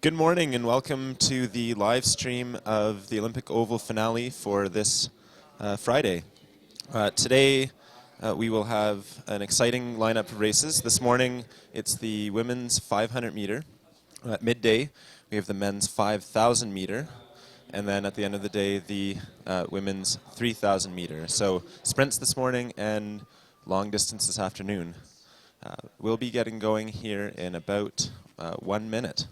Good morning and welcome to the live stream of the Olympic Oval finale for this Friday. Today we will have an exciting lineup of races. This morning it's the women's 500 meter. At midday we have the men's 5,000 meter. And then at the end of the day the women's 3,000 meter. So sprints this morning and long distance this afternoon. We'll be getting going here in about 1 minute.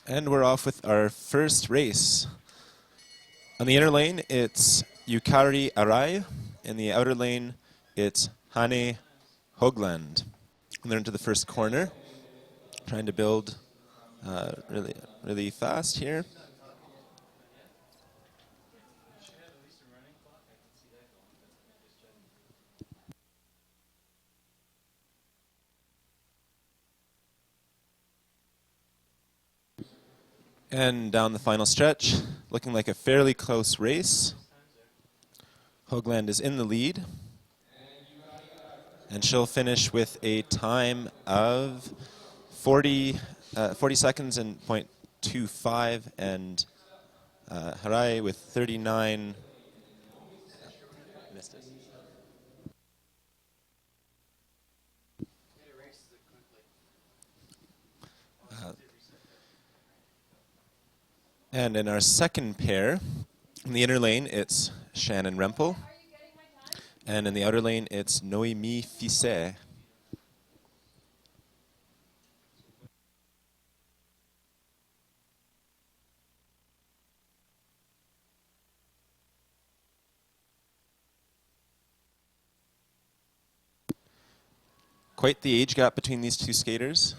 And we're off with our first race. On the inner lane, it's Yukari Arai. In the outer lane, it's Hane Hogland. And they're into the first corner, trying to build really fast here. And down the final stretch, looking like a fairly close race. Hogland is in the lead. And she'll finish with a time of 40 seconds and 0.25, and Harai with 39. Missed it. And in our second pair, in the inner lane, it's Shannon Rempel. And in the outer lane, it's Noémie Fisset. Quite the age gap between these two skaters.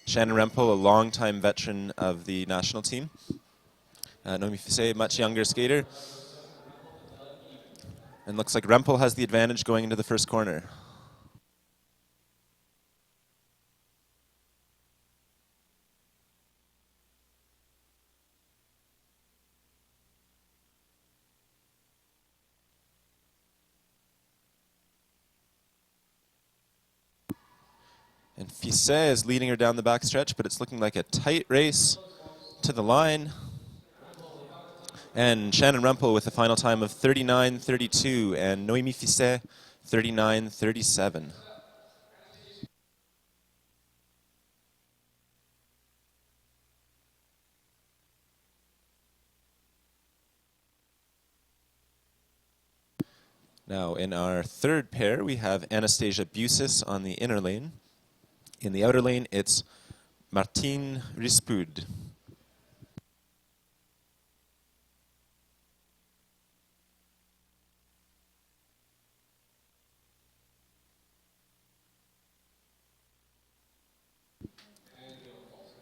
Shannon Rempel, a longtime veteran of the national team. Noémie Fisset, much younger skater. And looks like Rempel has the advantage going into the first corner. And Fisset is leading her down the backstretch, but it's looking like a tight race to the line. And Shannon Rempel with a final time of 39.32, and Noémie Fisset 39.37. Now in our third pair, we have Anastasia Busis on the inner lane. In the outer lane, it's Martine Rispud.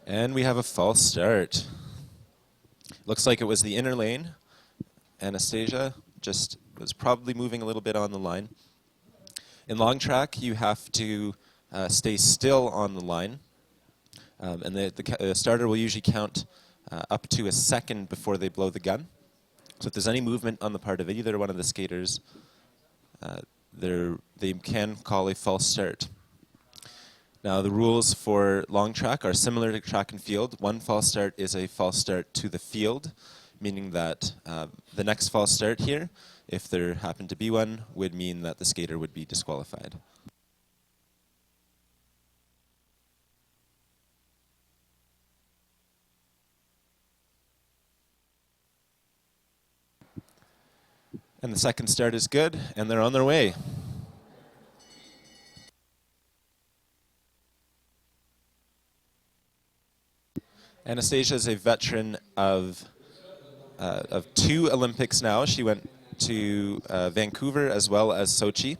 And we have a false start. Looks like it was the inner lane. Anastasia just was probably moving a little bit on the line. In long track, you have to stay still on the line. And the starter will usually count up to a second before they blow the gun. So if there's any movement on the part of either one of the skaters, they can call a false start. Now the rules for long track are similar to track and field. One false start is a false start to the field, meaning that the next false start here, if there happened to be one, would mean that the skater would be disqualified. And the second start is good, and they're on their way. Anastasia is a veteran of 2 Olympics now. She went to Vancouver as well as Sochi.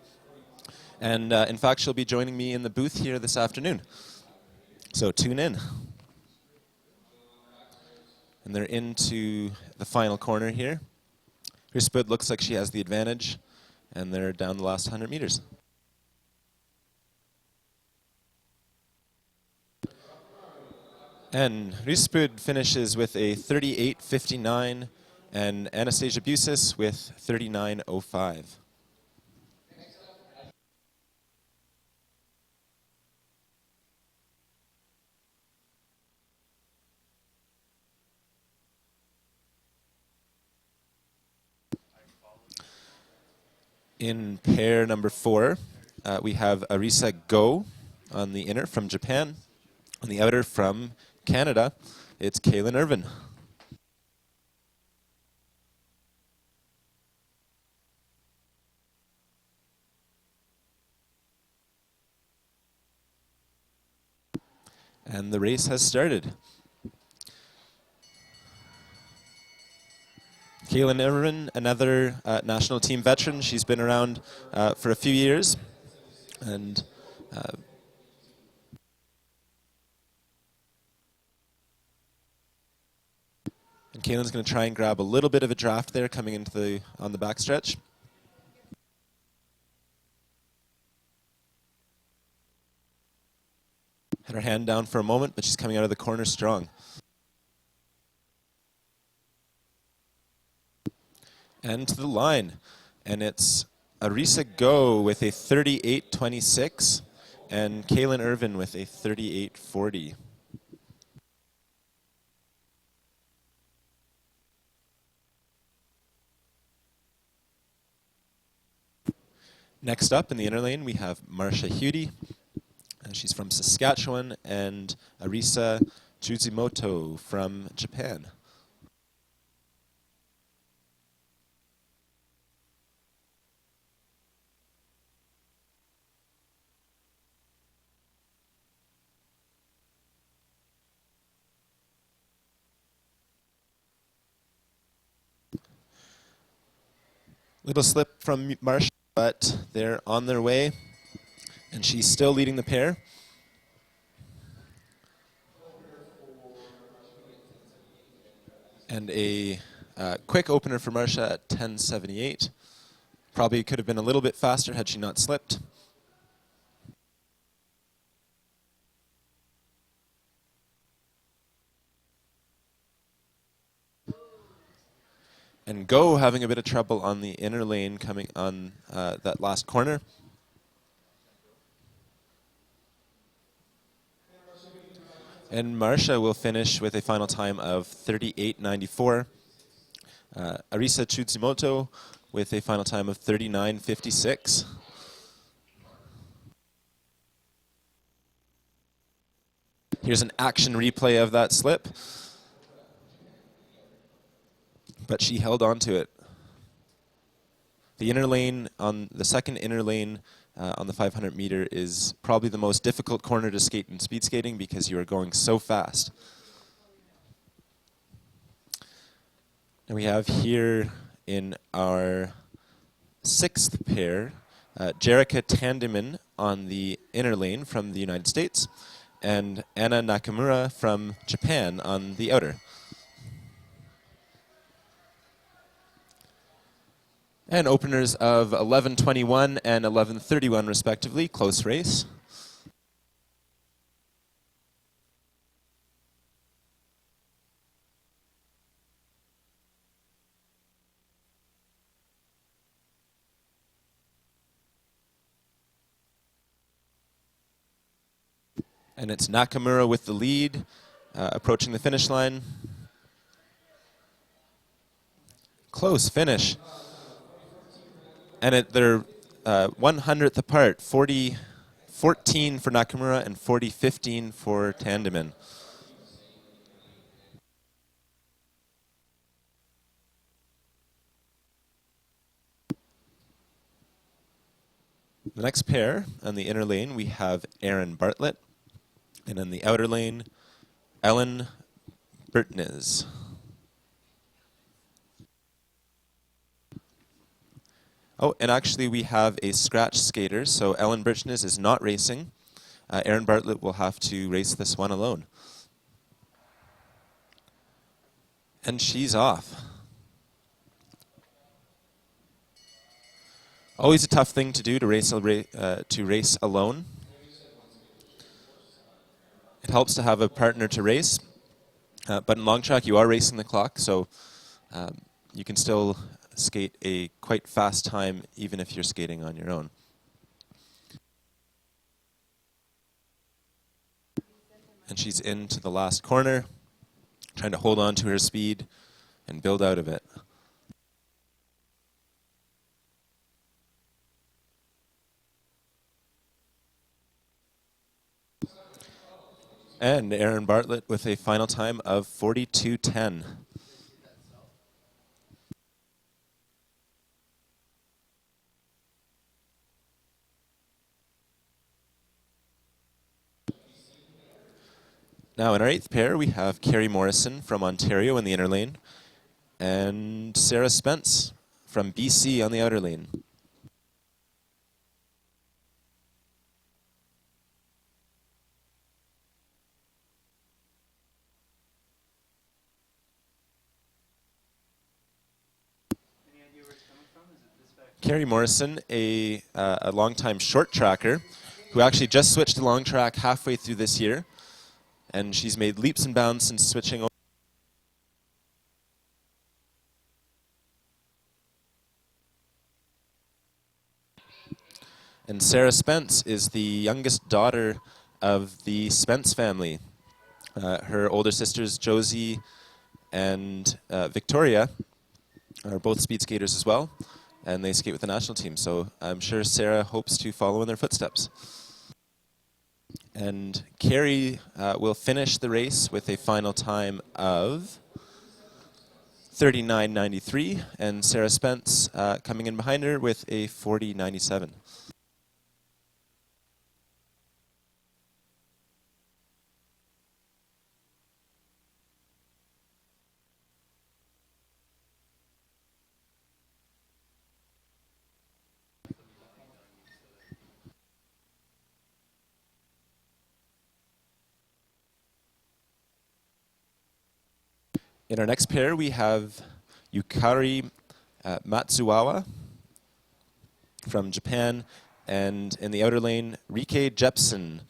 And in fact, she'll be joining me in the booth here this afternoon. So tune in. And they're into the final corner here. Rispud looks like she has the advantage, and they're down the last 100 meters. And Rispud finishes with a 38.59, and Anastasia Busis with 39.05. In pair number 4, we have Arisa Go on the inner from Japan. On the outer from Canada, it's Kaylin Irvin. And the race has started. Kaylin Irvin, another national team veteran. She's been around for a few years. And Kaylin's going to try and grab a little bit of a draft there coming into on the backstretch. Had her hand down for a moment, but she's coming out of the corner strong. And to the line. And it's Arisa Go with a 38.26 and Kaylin Irvin with a 38.40. Next up in the inner lane, we have Marcia Hudy. She's from Saskatchewan, and Arisa Chuzimoto from Japan. Little slip from Marcia, but they're on their way, and she's still leading the pair. And a quick opener for Marcia at 10.78. Probably could have been a little bit faster had she not slipped. And Go having a bit of trouble on the inner lane coming on that last corner. And Marcia will finish with a final time of 38.94. Arisa Chuzimoto with a final time of 39.56. Here's an action replay of that slip. But she held on to it. The inner lane, on the second inner lane on the 500 meter is probably the most difficult corner to skate in speed skating because you are going so fast. And we have here in our 6th pair, Jerika Tandeman on the inner lane from the United States and Anna Nakamura from Japan on the outer. And openers of 11.21 and 11.31 respectively, close race. And it's Nakamura with the lead, approaching the finish line. Close finish. And they're 100th apart, 40-14 for Nakamura and 40-15 for Tandeman. The next pair on the inner lane, we have Erin Bartlett. And in the outer lane, Ellen Burtnes. Oh, and actually we have a scratch skater, so Ellen Burtnes is not racing. Erin Bartlett will have to race this one alone. And she's off. Always a tough thing to do to race alone. It helps to have a partner to race, but in long track you are racing the clock, so you can still skate a quite fast time even if you're skating on your own. And she's into the last corner, trying to hold on to her speed and build out of it. And Erin Bartlett with a final time of 42:10. Now in our eighth pair, we have Carrie Morrison from Ontario in the inner lane and Sarah Spence from BC on the outer lane. Carrie Morrison, a longtime short tracker who actually just switched to long track halfway through this year. And she's made leaps and bounds since switching over. And Sarah Spence is the youngest daughter of the Spence family. Her older sisters, Josie and Victoria, are both speed skaters as well, and they skate with the national team. So I'm sure Sarah hopes to follow in their footsteps. And Carrie will finish the race with a final time of 39:93, and Sarah Spence coming in behind her with a 40:97. In our next pair, we have Yukari Matsuwawa from Japan, and in the outer lane, Rike Jepsen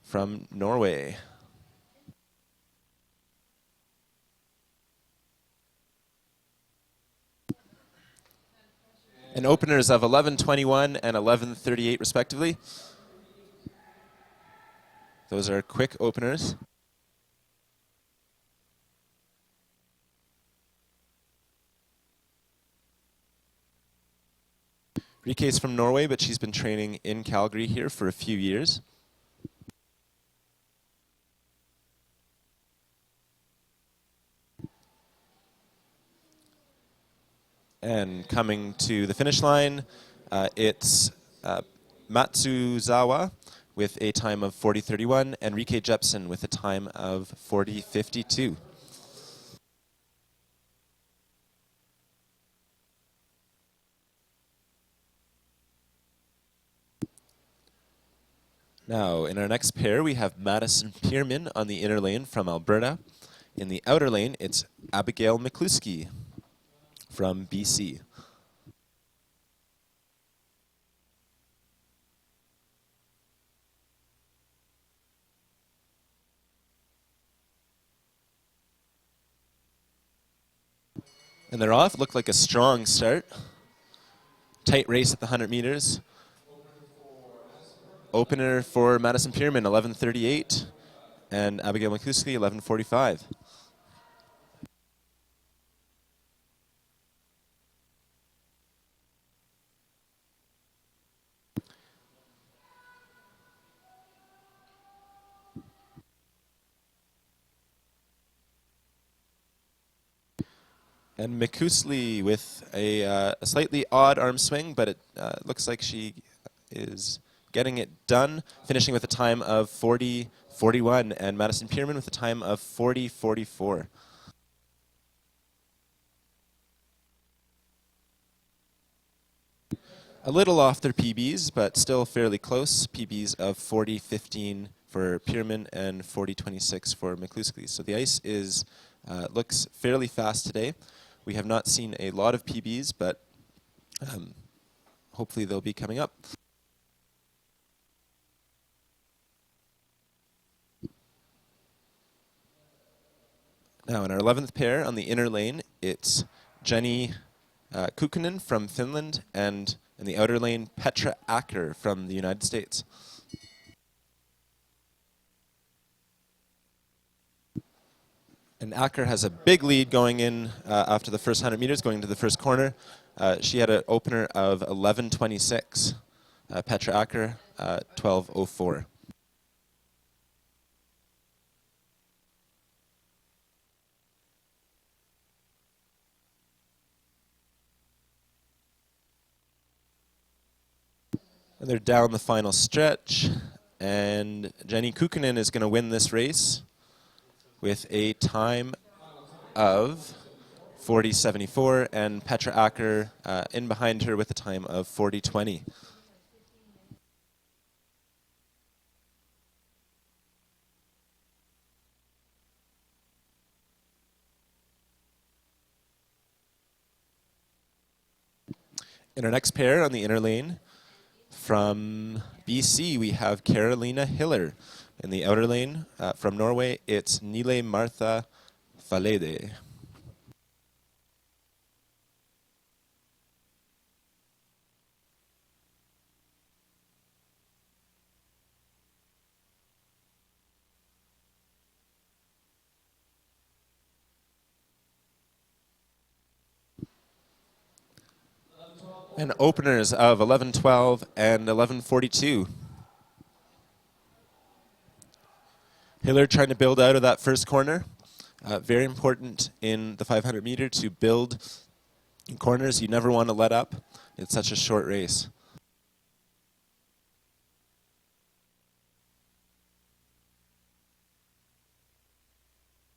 from Norway. And openers of 11:21 and 11:38 respectively. Those are quick openers. Rike is from Norway, but she's been training in Calgary here for a few years. And coming to the finish line, it's Matsuzawa with a time of 40:31 and Rike Jepsen with a time of 40:52. Now, in our next pair, we have Madison Pierman on the inner lane from Alberta. In the outer lane, it's Abigail McCluskey from BC. And they're off. Looked like a strong start. Tight race at the 100 meters. Opener for Madison Pierman, 11:38, and Abigail McCluskey, 11:45. And McCluskey with a slightly odd arm swing, but it looks like she is getting it done, finishing with a time of 41, and Madison Pierman with a time of 40:44. A little off their PBs, but still fairly close. PBs of 40:15 for Pierman and 40:26 for McCluskey. So the ice is looks fairly fast today. We have not seen a lot of PBs, but hopefully they'll be coming up. Now in our 11th pair on the inner lane, it's Jenny Kukkonen from Finland, and in the outer lane, Petra Acker from the United States. And Acker has a big lead going in after the first 100 meters, going into the first corner. She had an opener of 11:26. Petra Acker, 12:04. And they're down the final stretch, and Jenny Kukkonen is going to win this race with a time of 40:74, and Petra Acker in behind her with a time of 40:20. In our next pair on the inner lane, from BC, we have Carolina Hiller. In the outer lane, from Norway, it's Nile Martha Falede. And openers of 11:12 and 11:42. Hiller trying to build out of that first corner. Very important in the 500 meter to build in corners. You never want to let up. It's such a short race.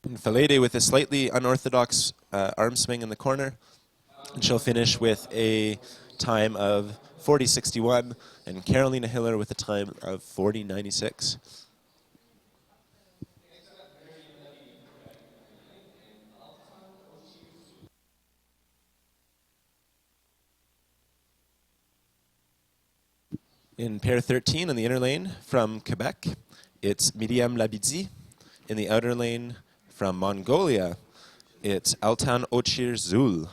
And Falede with a slightly unorthodox arm swing in the corner. And she'll finish with a time of 40:61, and Carolina Hiller with a time of 40:96. In pair 13 on the inner lane from Quebec, it's Miriam Labidzi. In the outer lane from Mongolia, it's Altan Ochir Zul.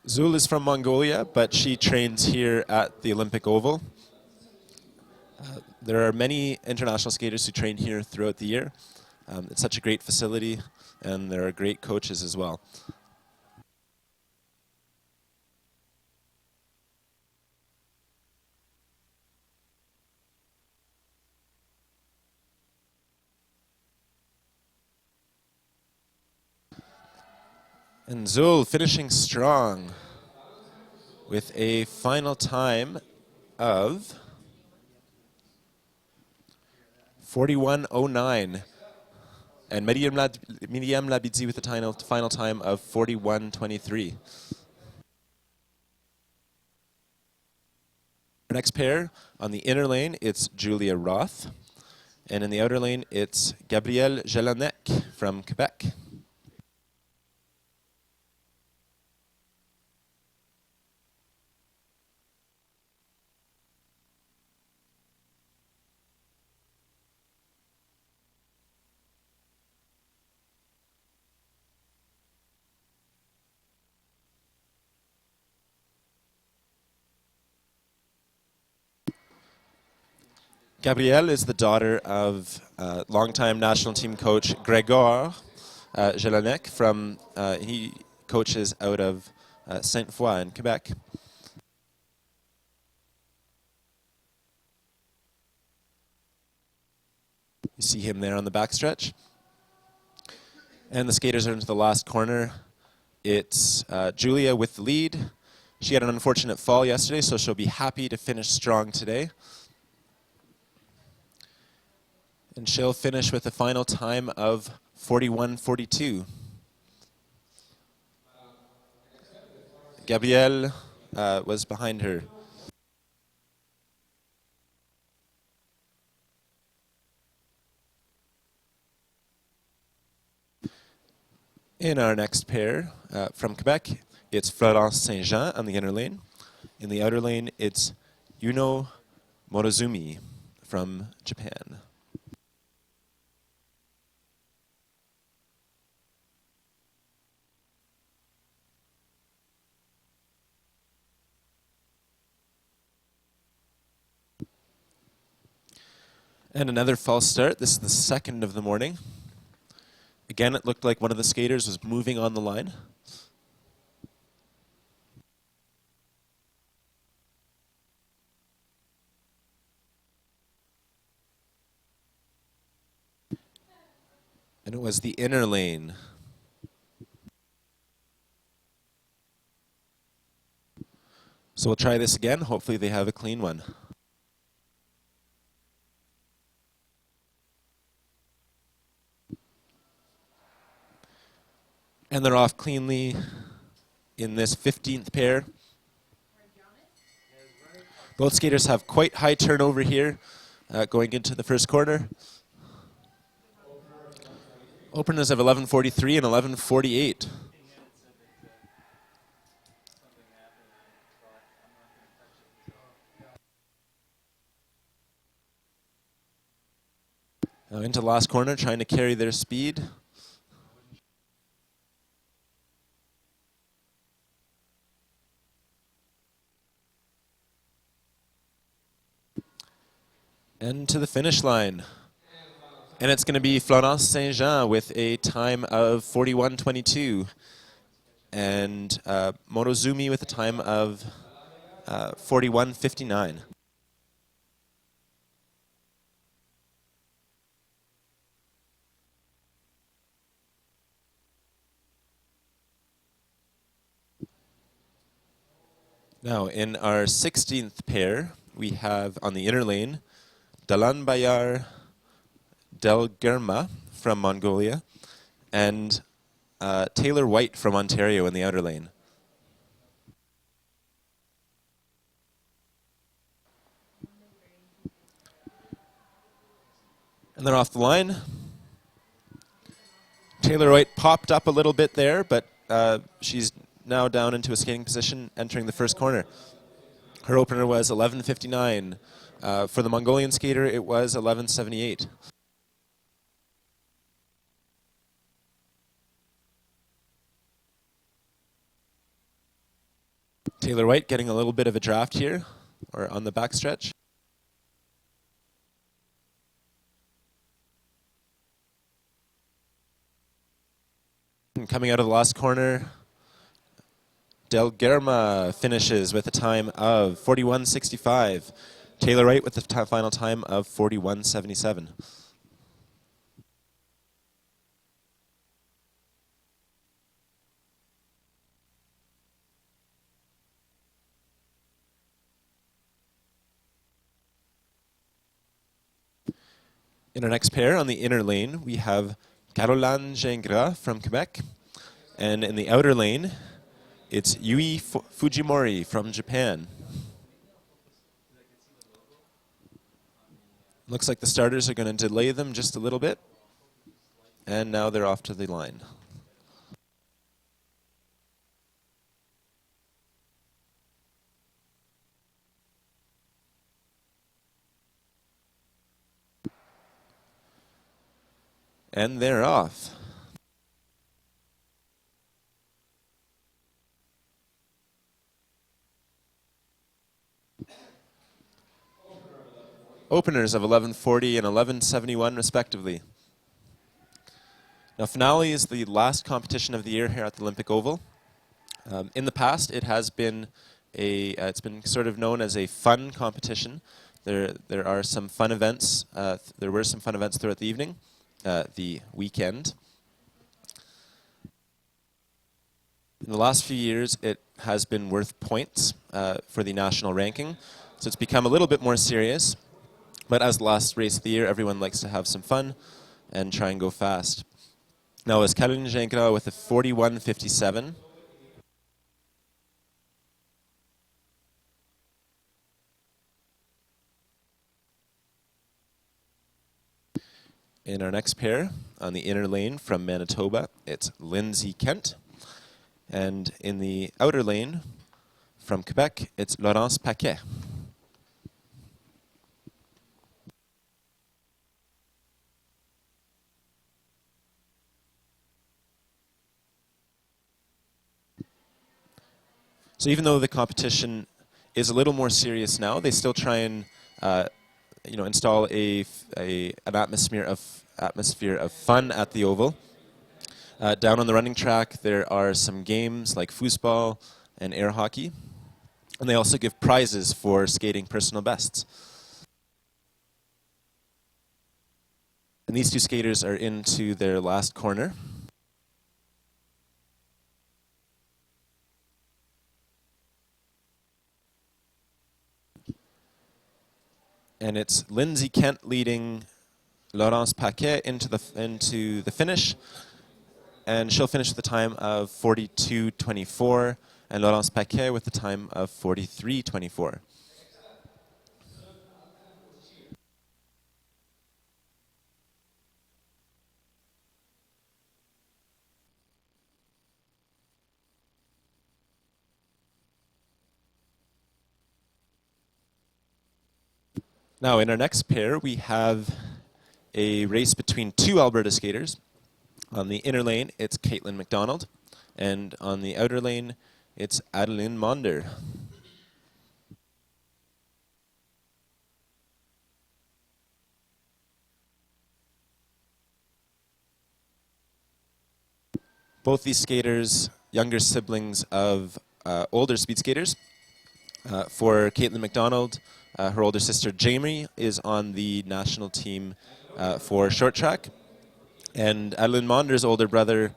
Zul is from Mongolia, but she trains here at the Olympic Oval. There are many international skaters who train here throughout the year. It's such a great facility, and there are great coaches as well. And Zul finishing strong with a final time of 41:09. And Miriam Labidzi with a final time of 41:23. Our next pair, on the inner lane, it's Julia Roth. And in the outer lane, it's Gabrielle Jelanek from Quebec. Gabrielle is the daughter of longtime national team coach Gregor Jelanec from, he coaches out of Sainte-Foy in Quebec. You see him there on the backstretch. And the skaters are into the last corner. It's Julia with the lead. She had an unfortunate fall yesterday, so she'll be happy to finish strong today. And she'll finish with a final time of 41:42. Gabrielle was behind her. In our next pair from Quebec, it's Florence Saint-Jean on the inner lane. In the outer lane, it's Yuno Morozumi from Japan. And another false start. This is the second of the morning. Again, it looked like one of the skaters was moving on the line. And it was the inner lane. So we'll try this again. Hopefully they have a clean one. And they're off cleanly in this 15th pair. Both skaters have quite high turnover here going into the first corner. Openers have 11:43 and 11:48. Now into the last corner, trying to carry their speed. And to the finish line. And it's going to be Florence Saint-Jean with a time of 41:22. And Morozumi with a time of 41:59. Now, in our 16th pair, we have on the inner lane, Dalan Bayar Delgerma from Mongolia and Taylor White from Ontario in the outer lane. And they're off the line. Taylor White popped up a little bit there, but she's now down into a skating position entering the first corner. Her opener was 11:59. For the Mongolian skater, it was 11:78. Taylor White getting a little bit of a draft here, or on the backstretch. And coming out of the last corner, Delgerma finishes with a time of 41:65. Taylor White with the final time of 41:77. In our next pair, on the inner lane, we have Caroline Gingras from Quebec. And in the outer lane, it's Yui Fujimori from Japan. Looks like the starters are going to delay them just a little bit. And now they're off to the line. And they're off. openers of 11:40 and 11:71 respectively. Now, finale is the last competition of the year here at the Olympic Oval. In the past, it has been it's been sort of known as a fun competition. There are some fun events. There were some fun events throughout the evening, the weekend. In the last few years, it has been worth points for the national ranking, so it's become a little bit more serious. But as the last race of the year, everyone likes to have some fun and try and go fast. Now, it's Caroline Gingras with a 41.57. In our next pair, on the inner lane from Manitoba, it's Lindsay Kent. And in the outer lane from Quebec, it's Laurence Paquet. So even though the competition is a little more serious now, they still try and install an atmosphere of fun at the Oval. Down on the running track, there are some games like foosball and air hockey, and they also give prizes for skating personal bests. And these two skaters are into their last corner. And it's Lindsay Kent leading Laurence Paquet into the finish, and she'll finish with a time of 42.24, and Laurence Paquet with the time of 43.24. Now, in our next pair, we have a race between two Alberta skaters. On the inner lane, it's Caitlin McDonald, and on the outer lane, it's Adeline Monder. Both these skaters, younger siblings of older speed skaters. For Caitlin McDonald, her older sister Jamie is on the national team for short track, and Adeline Monder's older brother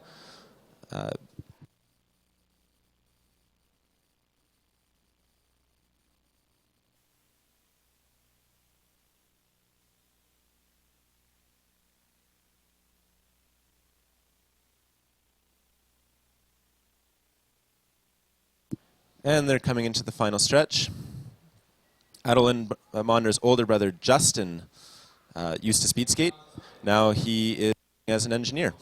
and they're coming into the final stretch. Adeline Monder's older brother Justin used to speed skate. Now he is as an engineer.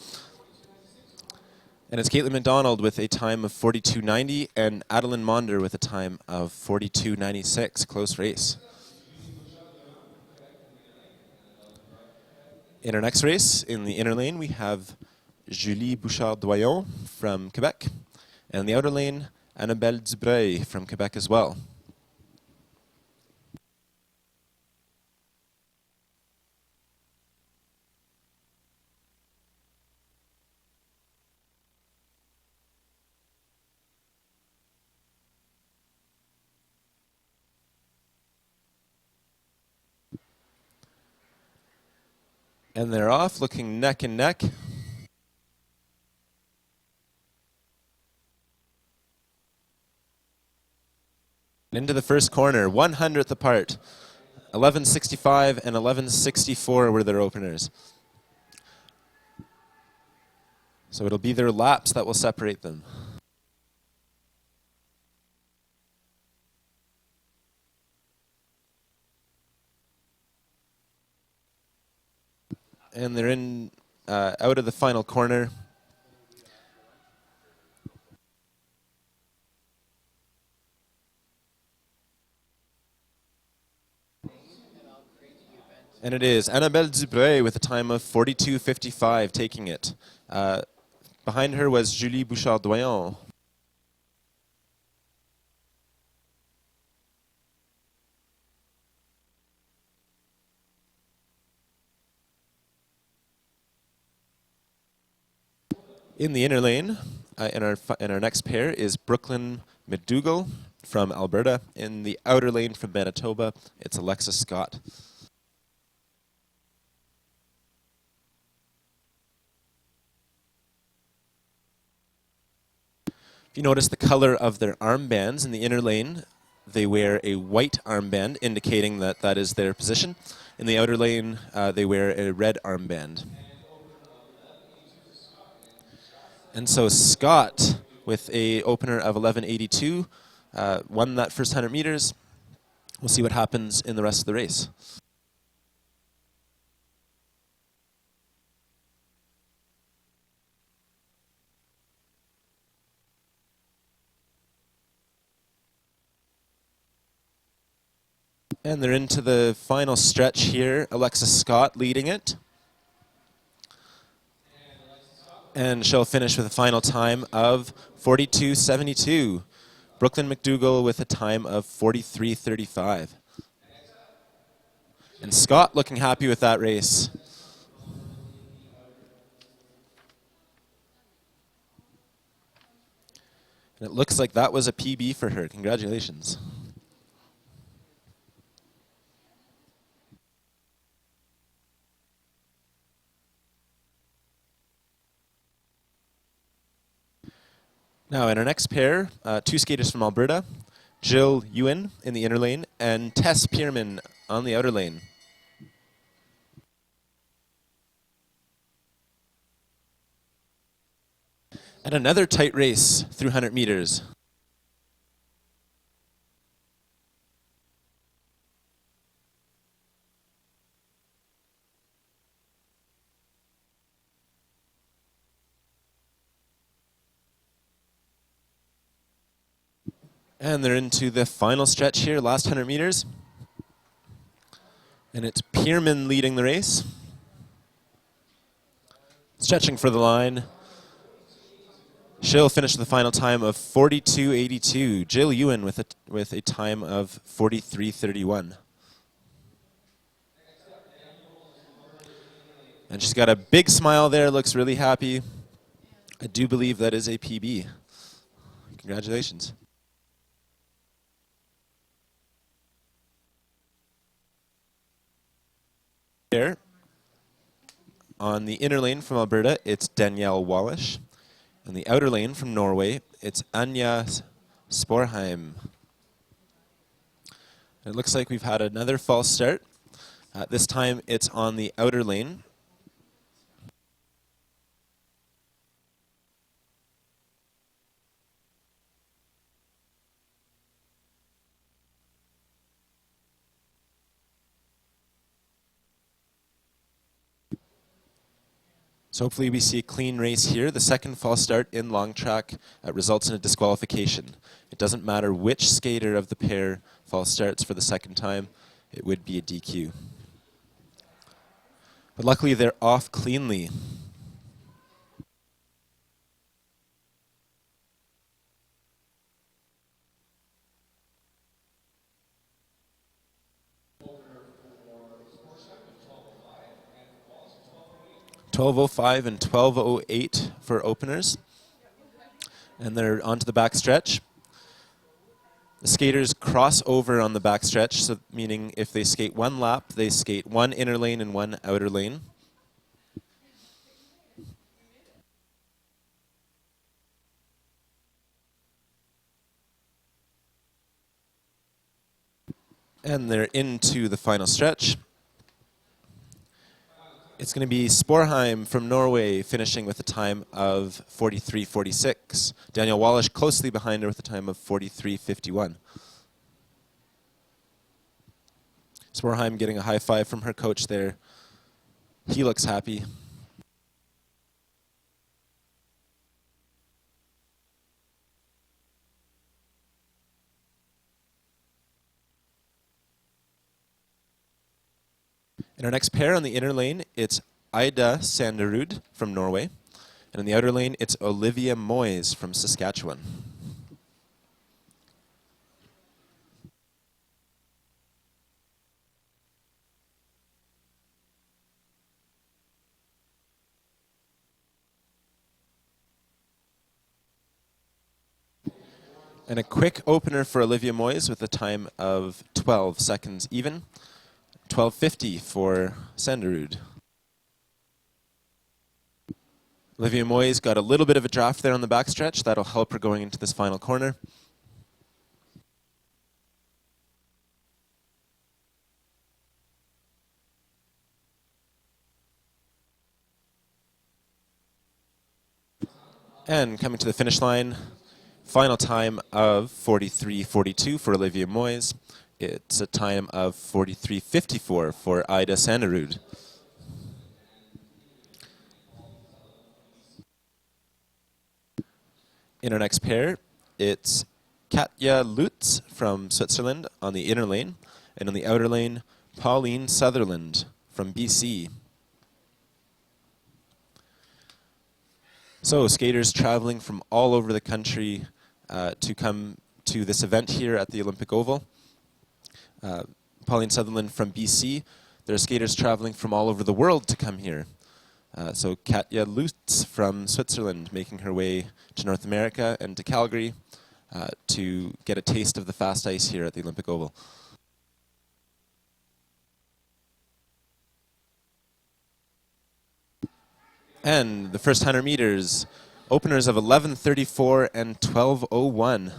And it's Caitlin McDonald with a time of 42.90 and Adeline Monder with a time of 42.96. Close race. In our next race, in the inner lane, we have Julie Bouchard-Doyon from Quebec. And in the outer lane, Annabelle Dubreuil from Quebec as well. And they're off, looking neck and neck. Into the first corner, 100th apart. 11.65 and 11.64 were their openers. So it'll be their laps that will separate them. And they're in out of the final corner. And it is Annabelle Dubreuil with a time of 42.55 taking it. Behind her was Julie Bouchard-Doyon. In the inner lane, in our next pair is Brooklyn McDougall from Alberta. In the outer lane from Manitoba, it's Alexa Scott. If you notice the color of their armbands in the inner lane, they wear a white armband, indicating that that is their position. In the outer lane, they wear a red armband. And so Scott, with a opener of 11:82, won that first 100 meters. We'll see what happens in the rest of the race. And they're into the final stretch here. Alexa Scott leading it. And she'll finish with a final time of 42:72. Brooklyn McDougall with a time of 43:35. And Scott looking happy with that race. And it looks like that was a PB for her. Congratulations. Now, in our next pair, two skaters from Alberta, Jill Ewan in the inner lane and Tess Pierman on the outer lane. And another tight race through 100 meters. And they're into the final stretch here, last 100 meters. And it's Pierman leading the race. Stretching for the line. She'll finish the final time of 42:82. Jill Ewan with a time of 43:31. And she's got a big smile there, looks really happy. I do believe that is a PB. Congratulations. There, on the inner lane from Alberta, it's Danielle Wallish. In the outer lane from Norway, it's Anja Sporheim. It looks like we've had another false start. This time it's on the outer lane. So hopefully we see a clean race here. The second false start in long track results in a disqualification. It doesn't matter which skater of the pair false starts for the second time, it would be a DQ. But luckily they're off cleanly. .12:05 and 12:08 for openers. And they're onto the back stretch. The skaters cross over on the back stretch, so meaning if they skate one lap, they skate one inner lane and one outer lane. And they're into the final stretch. It's going to be Sporheim from Norway finishing with a time of 43:46. Danielle Wallish closely behind her with a time of 43:51. Sporheim getting a high five from her coach there. He looks happy. In our next pair on the inner lane, it's Ida Sanderud from Norway. And in the outer lane, it's Olivia Moyes from Saskatchewan. And a quick opener for Olivia Moyes with a time of 12 seconds even. 12:50 for Sanderud. Olivia Moyes got a little bit of a draft there on the backstretch. That'll help her going into this final corner. And coming to the finish line, final time of 43:42 for Olivia Moyes. It's a time of 43:54 for Ida Sanderud. In our next pair, it's Katja Lutz from Switzerland on the inner lane, and on the outer lane, Pauline Sutherland from BC. So skaters traveling from all over the country to come to this event here at the Olympic Oval. Pauline Sutherland from BC. There are skaters traveling from all over the world to come here. So Katja Lutz from Switzerland making her way to North America and to Calgary to get a taste of the fast ice here at the Olympic Oval. And the first 100 meters, openers of 11:34 and 12:01.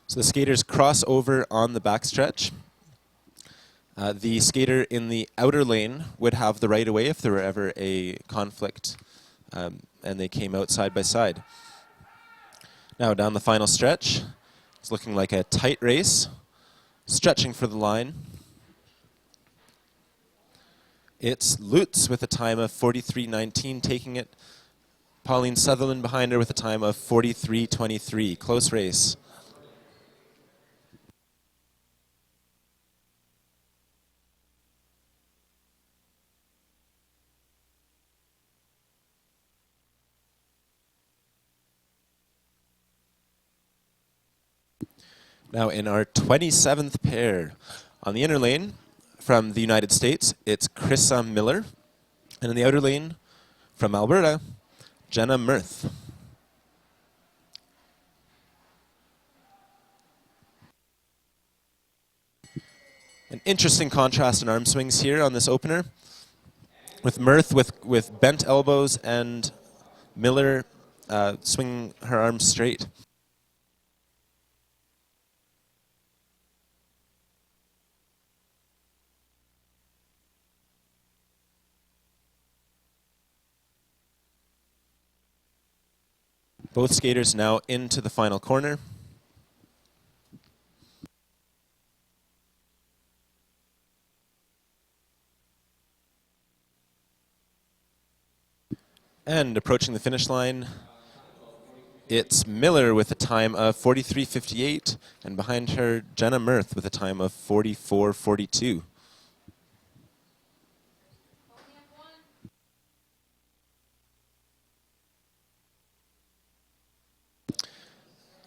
So the skaters cross over on the backstretch. The skater in the outer lane would have the right of way if there were ever a conflict and they came out side by side. Now down the final stretch, it's looking like a tight race. Stretching for the line. It's Lutz with a time of 43:19 taking it. Pauline Sutherland behind her with a time of 43:23. Close race. Now in our 27th pair, on the inner lane from the United States, it's Krissa Miller. And in the outer lane from Alberta, Jenna Mirth. An interesting contrast in arm swings here on this opener, with Mirth with bent elbows and Miller swinging her arms straight. Both skaters now into the final corner. And approaching the finish line, it's Miller with a time of 43:58, and behind her, Jenna Mirth with a time of 44:42.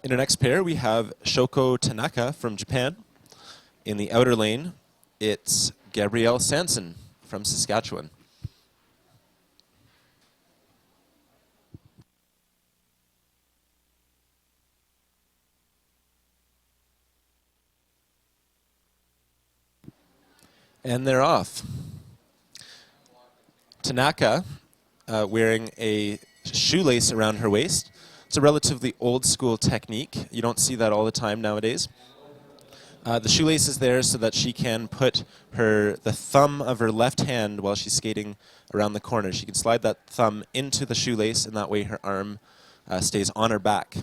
In our next pair, we have Shoko Tanaka from Japan. In the outer lane, it's Gabrielle Sanson from Saskatchewan. And they're off. Tanaka wearing a shoelace around her waist. It's a relatively old school technique. You don't see that all the time nowadays. The shoelace is there so that she can put the thumb of her left hand while she's skating around the corner. She can slide that thumb into the shoelace, and that way her arm stays on her back.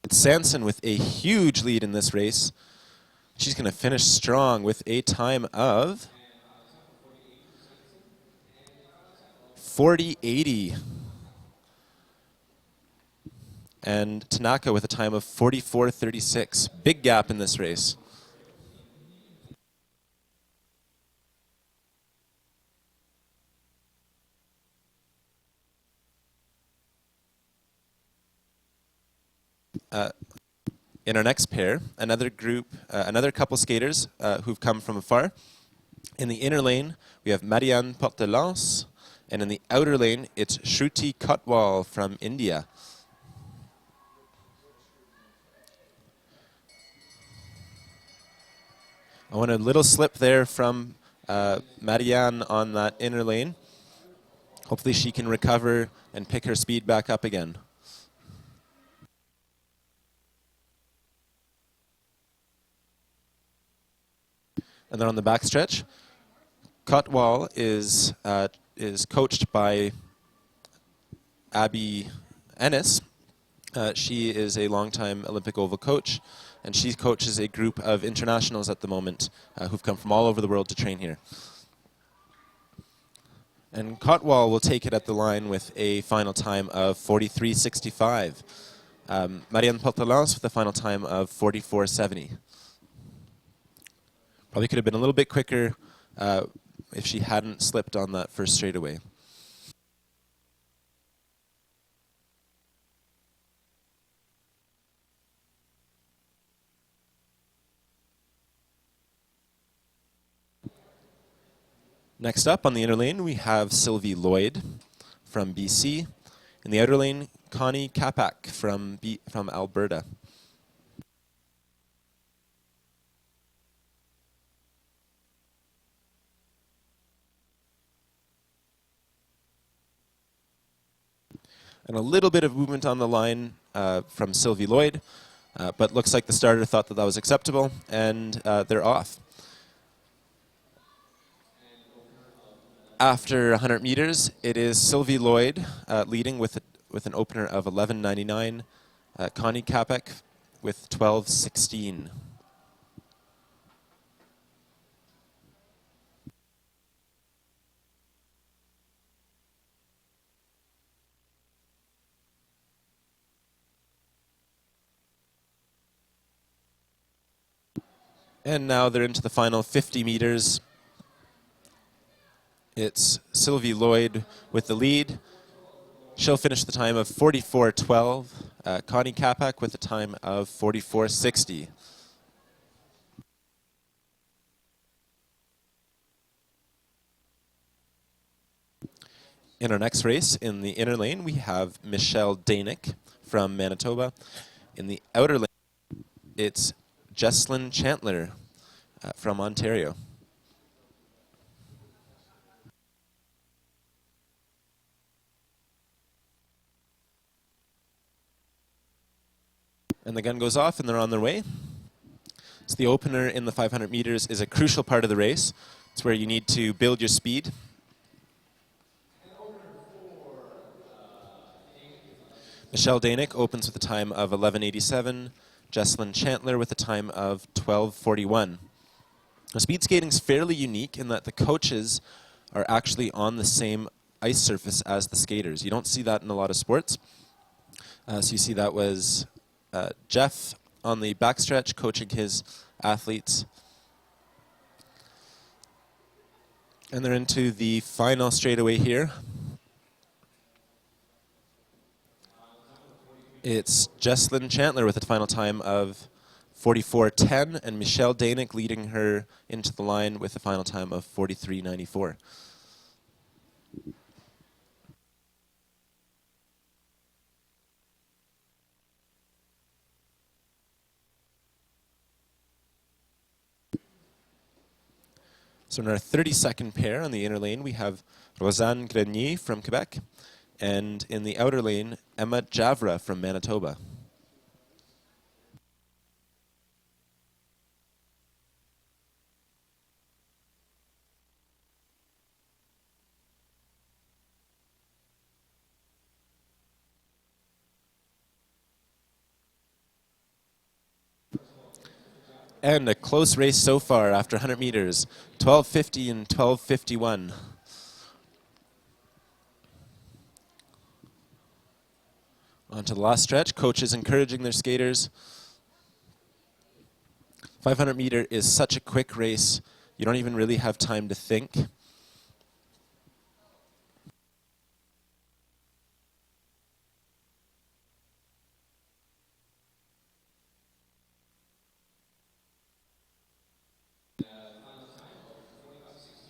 It's Sanson with a huge lead in this race. She's going to finish strong with a time of 40:80. And Tanaka with a time of 44:36. Big gap in this race. In our next pair, another group, another couple skaters who've come from afar. In the inner lane, we have Marianne Portelance, and in the outer lane, it's Shruti Kotwal from India. I want a little slip there from Marianne on that inner lane. Hopefully she can recover and pick her speed back up again. And then on the backstretch, Kotwal is coached by Abby Ennis. She is a longtime Olympic oval coach, and she coaches a group of internationals at the moment who've come from all over the world to train here. And Kotwal will take it at the line with a final time of 43.65. Marianne Portelance with a final time of 44.70. Probably could have been a little bit quicker if she hadn't slipped on that first straightaway. Next up on the inner lane, we have Sylvie Lloyd from BC. In the outer lane, Connie Kapak from Alberta. And a little bit of movement on the line from Sylvie Lloyd, but looks like the starter thought that that was acceptable, and they're off. After 100 meters, it is Sylvie Lloyd leading with an opener of 11.99, Connie Kapak with 12.16. And now they're into the final 50 meters. It's Sylvie Lloyd with the lead. She'll finish the time of 44.12. Connie Kapak with a time of 44.60. In our next race, in the inner lane, we have Michelle Danik from Manitoba. In the outer lane, it's Jesslyn Chandler from Ontario. And the gun goes off and they're on their way. So the opener in the 500 meters is a crucial part of the race. It's where you need to build your speed. Michelle Danik opens with a time of 11.87. Jesslyn Chandler with a time of 12.41. Now, speed skating is fairly unique in that the coaches are actually on the same ice surface as the skaters. You don't see that in a lot of sports. So you see that was Jeff on the backstretch coaching his athletes. And they're into the final straightaway here. It's Jesslyn Chandler with a final time of 44.10 and Michelle Danik leading her into the line with a final time of 43.94. So in our 32nd pair on the inner lane, we have Rosanne Grenier from Quebec, and in the outer lane, Emma Javra from Manitoba. And a close race so far after 100 meters, 12.50 and 12.51. On to the last stretch, coaches encouraging their skaters. 500 meter is such a quick race, you don't even really have time to think.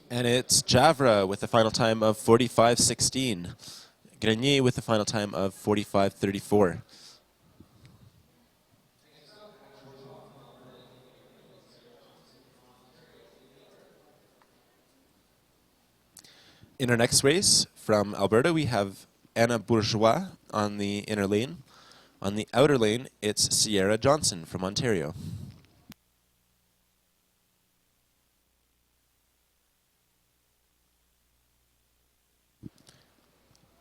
And it's Javra with a final time of 45:16. Grenier with a final time of 45:34. In our next race from Alberta, we have Anna Bourgeois on the inner lane. On the outer lane, it's Sierra Johnson from Ontario.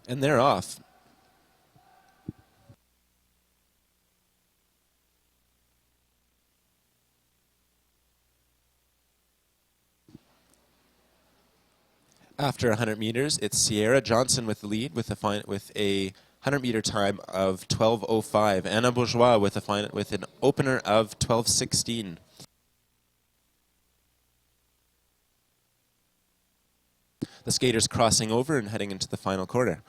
And they're off. After 100 meters, it's Sierra Johnson with the lead with a 100-meter time of 12:05. Anna Bourgeois with an opener of 12:16. The skaters crossing over and heading into the final quarter.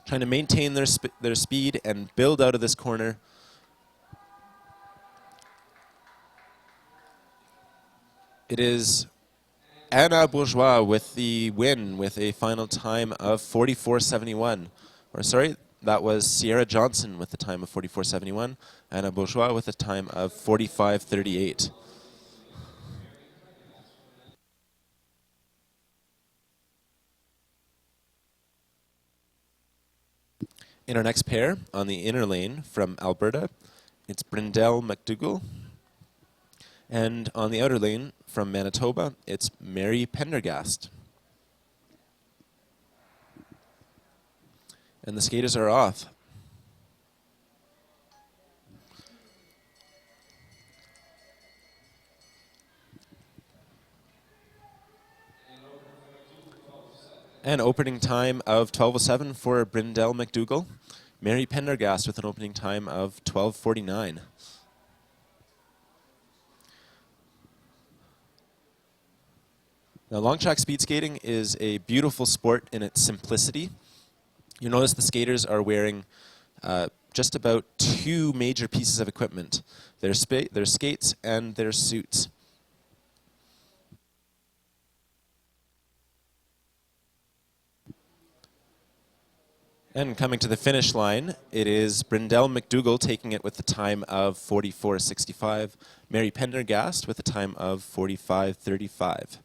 Trying to maintain their speed and build out of this corner. It is Anna Bourgeois with the win with a final time of 44:71. Or sorry, that was Sierra Johnson with the time of 44:71. Anna Bourgeois with a time of 45:38. In our next pair, on the inner lane from Alberta, it's Brindell McDougall. And on the outer lane from Manitoba, it's Mary Pendergast. And the skaters are off. An opening time of 12:07 for Brindell McDougall. Mary Pendergast with an opening time of 12:49. Now, long track speed skating is a beautiful sport in its simplicity. You notice the skaters are wearing just about two major pieces of equipment, their skates and their suits. And coming to the finish line, it is Brindell McDougall taking it with the time of 44:65. Mary Pendergast with a time of 45:35.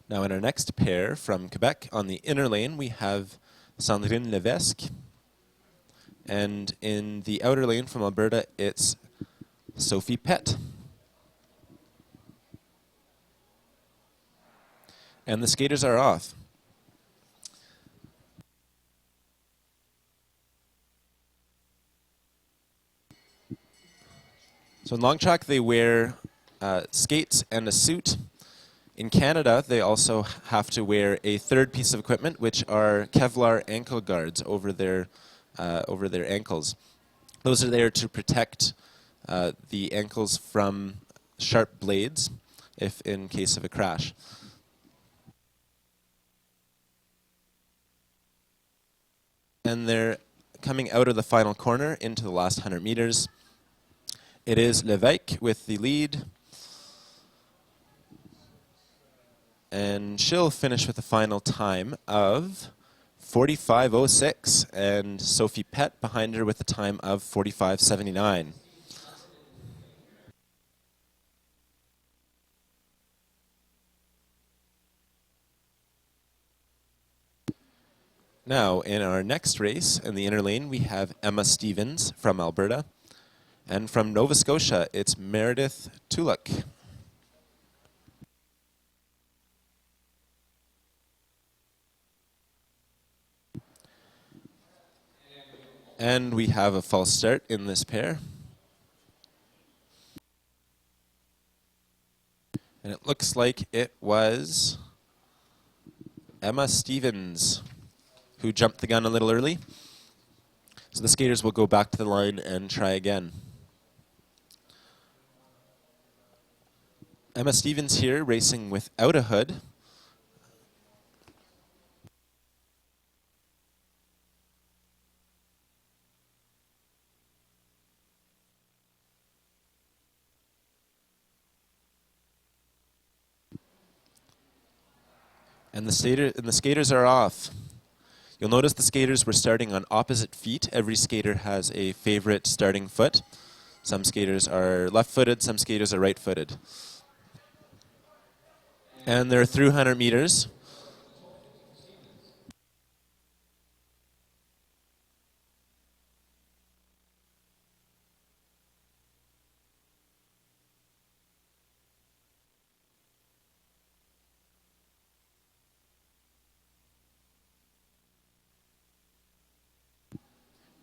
Now in our next pair from Quebec, on the inner lane, we have Sandrine Levesque. And in the outer lane from Alberta, it's Sophie Pett. And the skaters are off. So in long track, they wear skates and a suit. In Canada, they also have to wear a third piece of equipment, which are Kevlar ankle guards over their ankles. Those are there to protect the ankles from sharp blades, if in case of a crash. And they're coming out of the final corner into the last 100 meters. It is Levesque with the lead. And she'll finish with a final time of 45:06, and Sophie Pett behind her with a time of 45:79. Now, in our next race, in the inner lane, we have Emma Stevens from Alberta. And from Nova Scotia, it's Meredith Tulloch. And we have a false start in this pair. And it looks like it was Emma Stevens who jumped the gun a little early. So the skaters will go back to the line and try again. Emma Stevens here racing without a hood. And the skaters are off. You'll notice the skaters were starting on opposite feet. Every skater has a favorite starting foot. Some skaters are left-footed, some skaters are right-footed. And they're through 100 meters.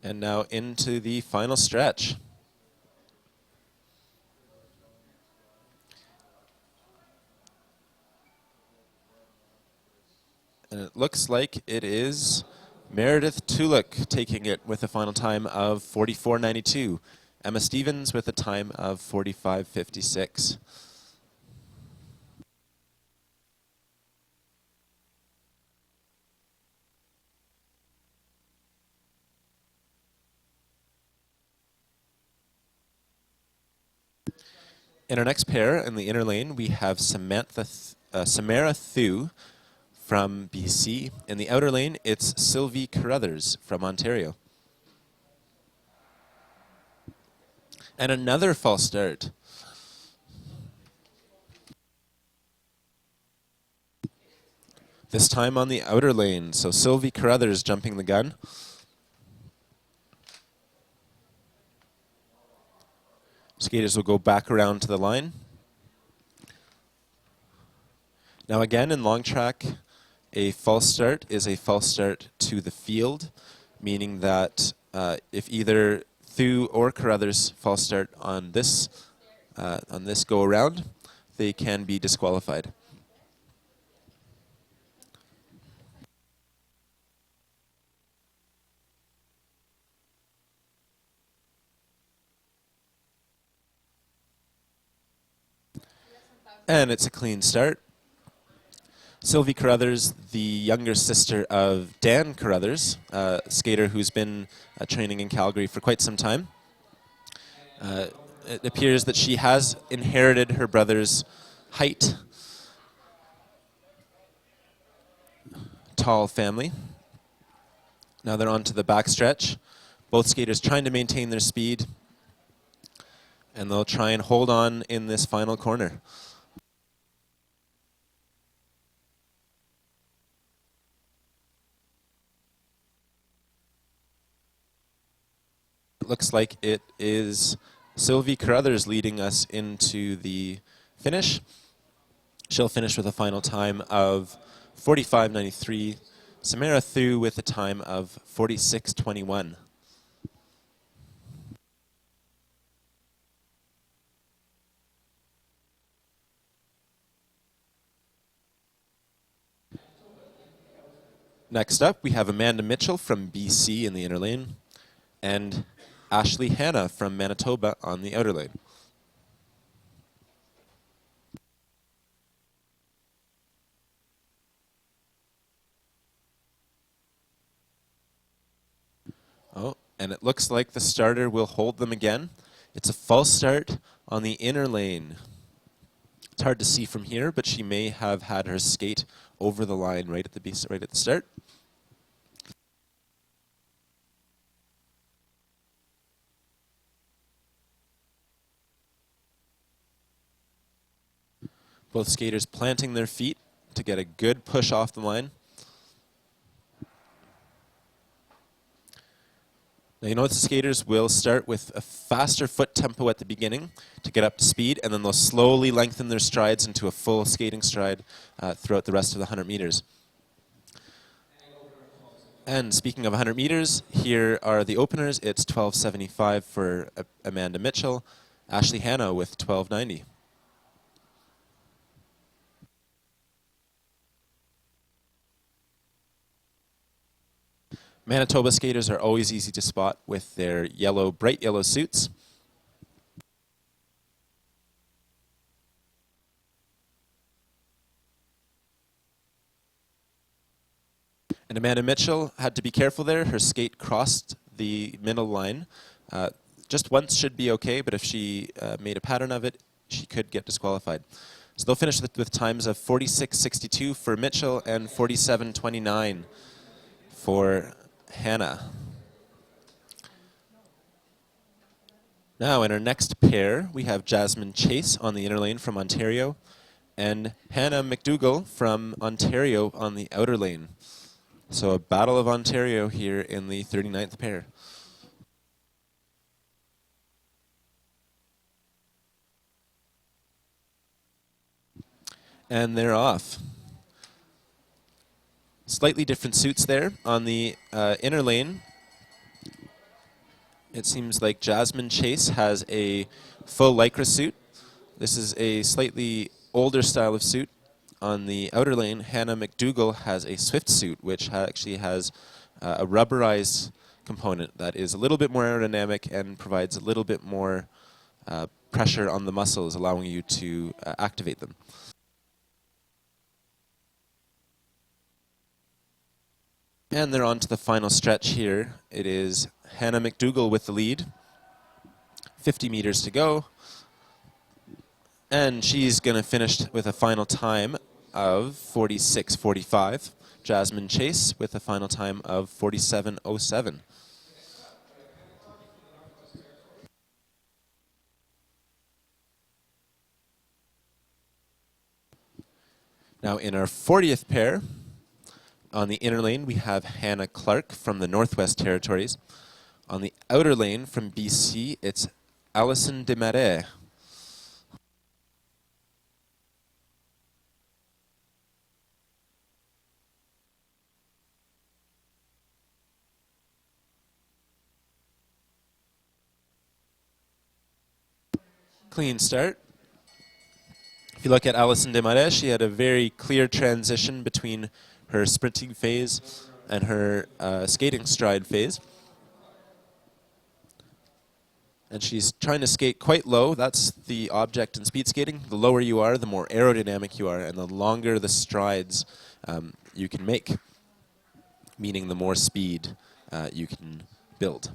And now into the final stretch. And it looks like it is Meredith Tuluk taking it with a final time of 44.92. Emma Stevens with a time of 45.56. In our next pair, in the inner lane, we have Samara Thu from BC. In the outer lane, it's Sylvie Carruthers from Ontario. And another false start. This time on the outer lane, so Sylvie Carruthers jumping the gun. Skaters will go back around to the line. Now again, in long track, a false start is a false start to the field, meaning that if either Thu or Carruthers false start on this go around, they can be disqualified. And it's a clean start. Sylvie Carruthers, the younger sister of Dan Carruthers, a skater who's been training in Calgary for quite some time. It appears that she has inherited her brother's height. Tall family. Now they're on to the backstretch. Both skaters trying to maintain their speed. And they'll try and hold on in this final corner. It looks like it is Sylvie Carruthers leading us into the finish. She'll finish with a final time of 45.93. Samara Thu with a time of 46.21. Next up, we have Amanda Mitchell from BC in the inner lane, and Ashley Hanna from Manitoba on the outer lane. Oh, and it looks like the starter will hold them again. It's a false start on the inner lane. It's hard to see from here, but she may have had her skate over the line right at the start. Both skaters planting their feet to get a good push off the line. Now you notice the skaters will start with a faster foot tempo at the beginning to get up to speed, and then they'll slowly lengthen their strides into a full skating stride throughout the rest of the 100 meters. And speaking of 100 meters, here are the openers. It's 12.75 for Amanda Mitchell, Ashley Hanna with 12.90. Manitoba skaters are always easy to spot with their yellow, bright yellow suits. And Amanda Mitchell had to be careful there. Her skate crossed the middle line. Just once should be okay, but if she made a pattern of it, she could get disqualified. So they'll finish with times of 46.62 for Mitchell and 47.29 for Hannah. Now in our next pair, we have Jasmine Chase on the inner lane from Ontario and Hannah McDougall from Ontario on the outer lane. So a battle of Ontario here in the 39th pair. And they're off. Slightly different suits there. On the inner lane, it seems like Jasmine Chase has a full Lycra suit. This is a slightly older style of suit. On the outer lane, Hannah McDougall has a Swift suit, which actually has a rubberized component that is a little bit more aerodynamic and provides a little bit more pressure on the muscles, allowing you to activate them. And they're on to the final stretch here. It is Hannah McDougall with the lead. 50 meters to go. And she's going to finish with a final time of 46.45. Jasmine Chase with a final time of 47.07. Now in our 40th pair, on the inner lane, we have Hannah Clark from the Northwest Territories. On the outer lane from BC, it's Alison Desmarais. Clean start. If you look at Alison Desmarais, she had a very clear transition between her sprinting phase and her skating stride phase. And she's trying to skate quite low. That's the object in speed skating. The lower you are, the more aerodynamic you are, and the longer the strides you can make, meaning the more speed you can build.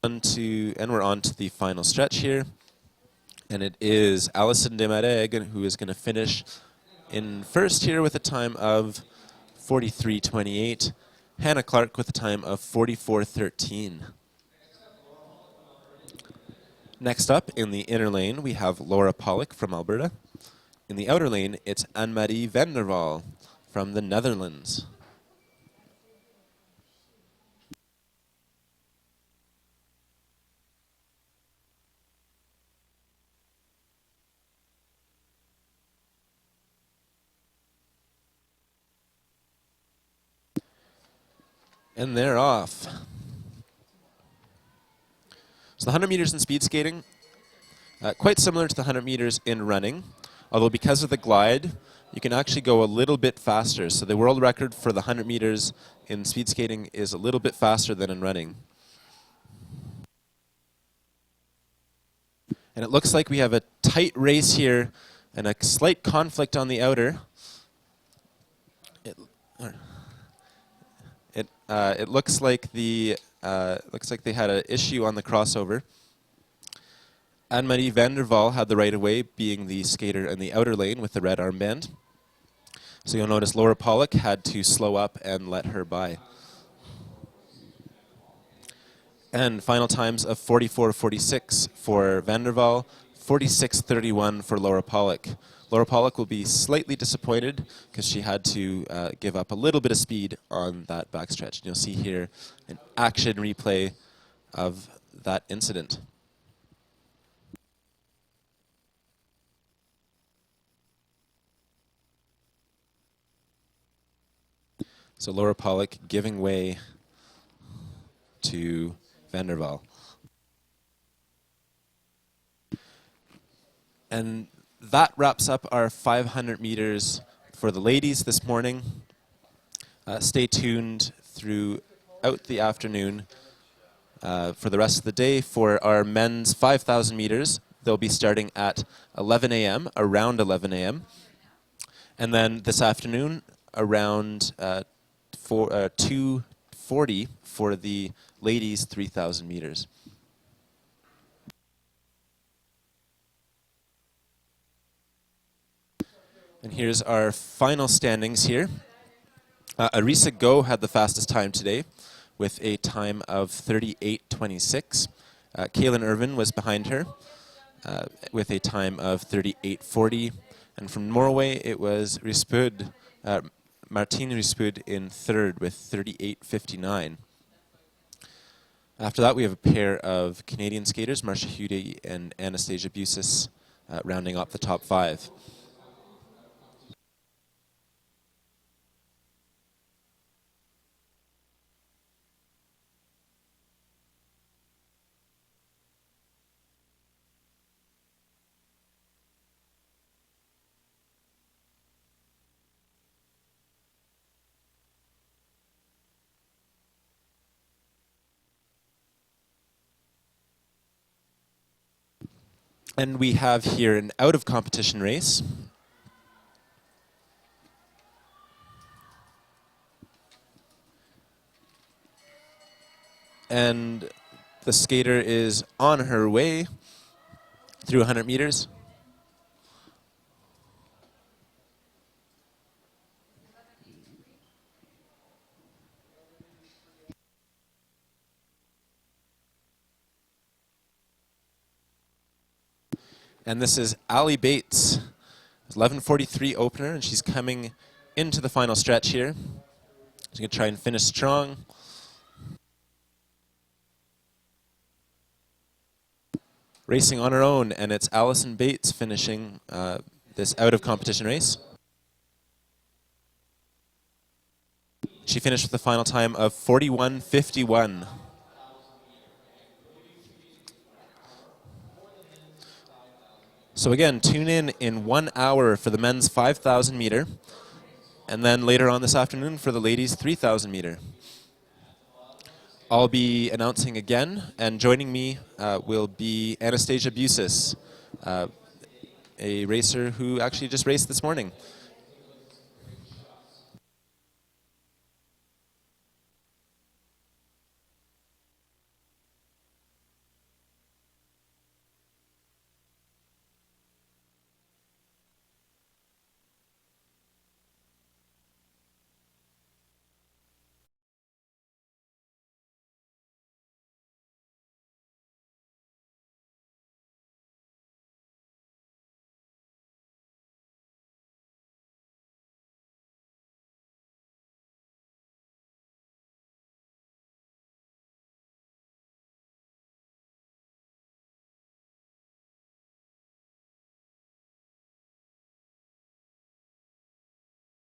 And we're on to the final stretch here. And it is Alison Desmarais who is going to finish in first here with a time of 43.28. Hannah Clark with a time of 44.13. Next up in the inner lane, we have Laura Pollock from Alberta. In the outer lane, it's Anne-Marie van der Waal from the Netherlands. And they're off. So the 100 meters in speed skating, quite similar to the 100 meters in running, although because of the glide, you can actually go a little bit faster. So the world record for the 100 meters in speed skating is a little bit faster than in running. And it looks like we have a tight race here and a slight conflict on the outer. It looks like they had an issue on the crossover. Anne-Marie van der Waal had the right of way, being the skater in the outer lane with the red armband. So you'll notice Laura Pollock had to slow up and let her by. And final times of 44.46 for van der Waal, 46.31 for Laura Pollock. Laura Pollock will be slightly disappointed because she had to give up a little bit of speed on that backstretch. And you'll see here an action replay of that incident. So Laura Pollock giving way to van der Waal. And that wraps up our 500 meters for the ladies this morning. Stay tuned throughout the afternoon for the rest of the day for our men's 5,000 meters. They'll be starting at 11 a.m., around 11 a.m. And then this afternoon, around 2:40 for the ladies' 3,000 meters. And here's our final standings here. Arisa Go had the fastest time today with a time of 38:26. Kaylin Irvin was behind her with a time of 38:40. And from Norway, it was Rispud, Martine Rispud in third with 38:59. After that, we have a pair of Canadian skaters, Marcia Hude and Anastasia Busis, rounding up the top five. And we have here an out-of-competition race. And the skater is on her way through 100 meters. And this is Ali Bates, 11:43 opener, and she's coming into the final stretch here. She's going to try and finish strong. Racing on her own, and it's Allison Bates finishing this out-of-competition race. She finished with a final time of 41:51. So again, tune in 1 hour for the men's 5,000 meter, and then later on this afternoon for the ladies' 3,000 meter. I'll be announcing again, and joining me will be Anastasia Busis, a racer who actually just raced this morning.